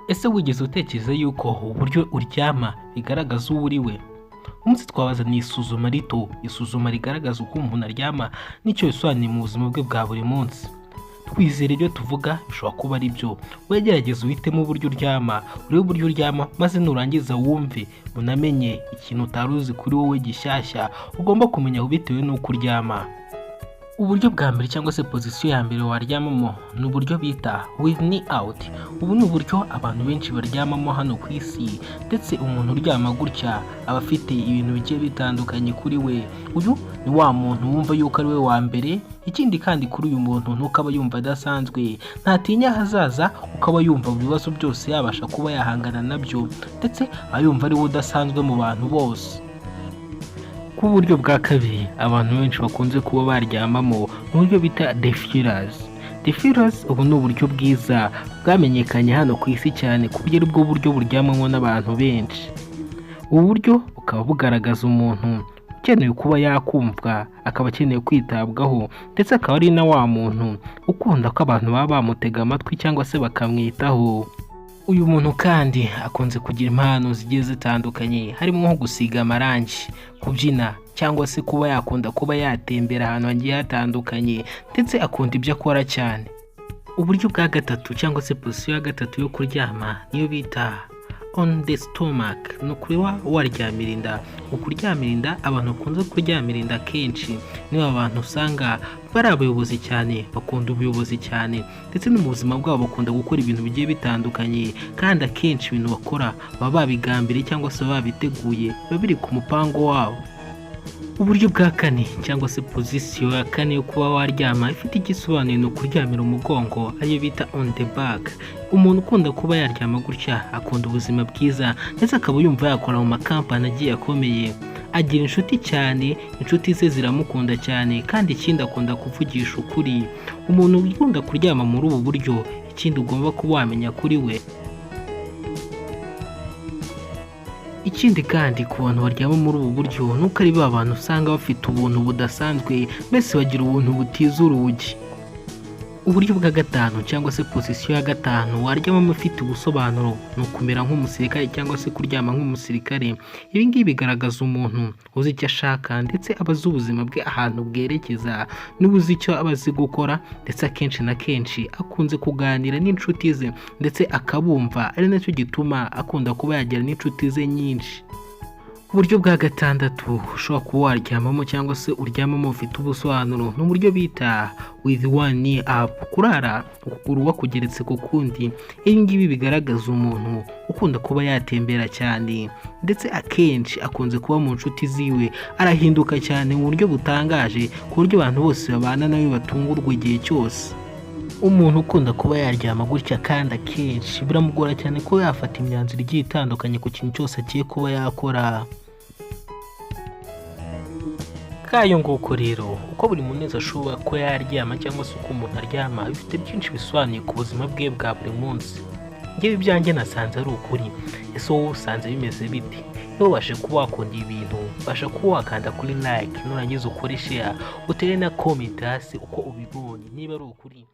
Ese wigeze utekereza yuko uburyo uryama bigaragaza uwo uri we? Umunsi twabazaniye isuzuma rito, isuzuma rigaragaza uko umuntu aryama n'icyo bisobanuye mu buzima bwe bwa buri munsi. Twizere ibyo tuvuga bishobora kuba ari byo. Wegerageze uhitemo uburyo uryama, urebe uburyo uryama maze nurangiza wumve unamenye ikintu utari uzi kuri wowe gishyashya ugomba kumenya bitewe n'uko uryama. Uburyo bwa mbere cyangwa se pozisiyo ya mbere waryamamo ni uburyo bita with knee out. Ubu ni uburyo abantu benshi baryamamo hano ku isi, ndetse umuntu uryama gutya aba afite ibintu bigiye bitandukanye kuri we. Uyu ni wa muntu wumva yuko ari we wa mbere. Ikindi kandi kuri uyu muntu ntukaba yumva adasanzwe, ntatinya ahazaza, ukaba yumva ibibazo byose yabasha kuba yahangana nabyo, ndetse ayumva ari we udasanzwe mu bantu bose. Ku buryo bwa kabiri abantu benshi bakunze kuba baryamamo mu buryo bita FETUS. FETUS ubu ni uburyo bwiza bwamenyekanye hano ku isi cyane ku buryo bwo buryo buryamamo n'abantu benshi. Ubu buryo bukaba bugaragaza umuntu ukeneye kuba yakumvwa, akaba akeneye kwitabwaho, ndetse akaba ari na wa muntu ukunda ko abantu baba bamutega amatwi cyangwa se bakamwitaho. Uyu muntu kandi akunze kugira impano zigiye zitandukanye, harimo nko gusiga amarangi, kubyina, cyangwa se kuba yakunda kuba yatembera ahantu hagiye hatandukanye, ndetse akunda ibyo akora cyane. Uburyo bwa gatatu cyangwa se pozisiyo ya gatatu yo kuryama niyo bita on the stomach, ni ukuba waryamira inda. Ukuryamira inda, abantu bakunze kuryamira inda kenshi nibo abantu usanga bari abayobozi cyane, bakunda ubuyobozi cyane, ndetse no mu buzima bwabo bakunda gukora ibintu bigiye bitandukanye, kandi akenshi ibintu bakora baba babigambiriye cyangwa se babiteguye, biba biri ku mupango wabo. Uburyo bwa kane cyangwa se pozisiyo ya kane yo kuba waryama ifite igisobanuro ni ukuryamira umugongo, ariyo bita on the back. Umuntu ukunda kuba yaryama gutya akunda ubuzima bwiza, ndetse akaba yumva yakora mu makampani agiye akomeye. Agira inshuti cyane, inshuti ze ziramukunda cyane, kandi ikindi akunda kuvugisha ukuri. Umuntu ukunda kuryama muri ubu buryo, ikindi ugomba kuba wamenya kuri we. Ikindi kandi ku bantu baryama muri ubu buryo nuko ari ba bantu usanga bafite ubuntu budasanzwe, mbese bagira ubuntu butiza urugi. Uburyo bwa gatanu cyangwa se pozisiyo ya gatanu waryamamo ufite ubusobanuro ni ukumera nk'umusirikare cyangwa se kuryama nk'umusirikare. Ibi ngibi bigaragaza umuntu uzi icyo ashaka, ndetse aba azi ubuzima bwe ahantu bwerekeza, n'ubu uzi icyo aba azi gukora, ndetse akenshi na kenshi akunze kuganira n'inshuti ze, ndetse akabumva, ari nacyo gituma akunda kuba yagira n'inshuti ze nyinshi. Uburyo bwa gatandatu ushobora kuba waryamamo cyangwa se uryamamo ufite ubusobanuro ni uburyo bita with one knee up, kurara ukuguru wakugeretse ku kundi. Ibi ngibi bigaragaza umuntu ukunda kuba yatembera cyane, ndetse akenshi akunze kuba mu nshuti ziwe, arahinduka cyane mu buryo butangaje ku buryo abantu bose babana nawe batungurwa igihe cyose. Umuntu ukunda kuba yaryama gutya kandi akenshi biramugora cyane ko yafata imyanzuro igiye itandukanye ku kintu cyose agiye kuba yakora. Kayo nguko rero, uko buri muntu wese ashobora kuba yaryama cyangwa se uko umuntu aryama bifite byinshi bisobanuye ku buzima bwe bwa buri munsi. Ngewe ibyanjye nasanze ari ukuri. Ese wowe usanze bimeze bite? Niba ubashe kuba wakunda ibintu, ubasha kuba wakanda kuri like, nurangiza ukore share, utere na comment hasi uko ubibonye niba ari ukuri.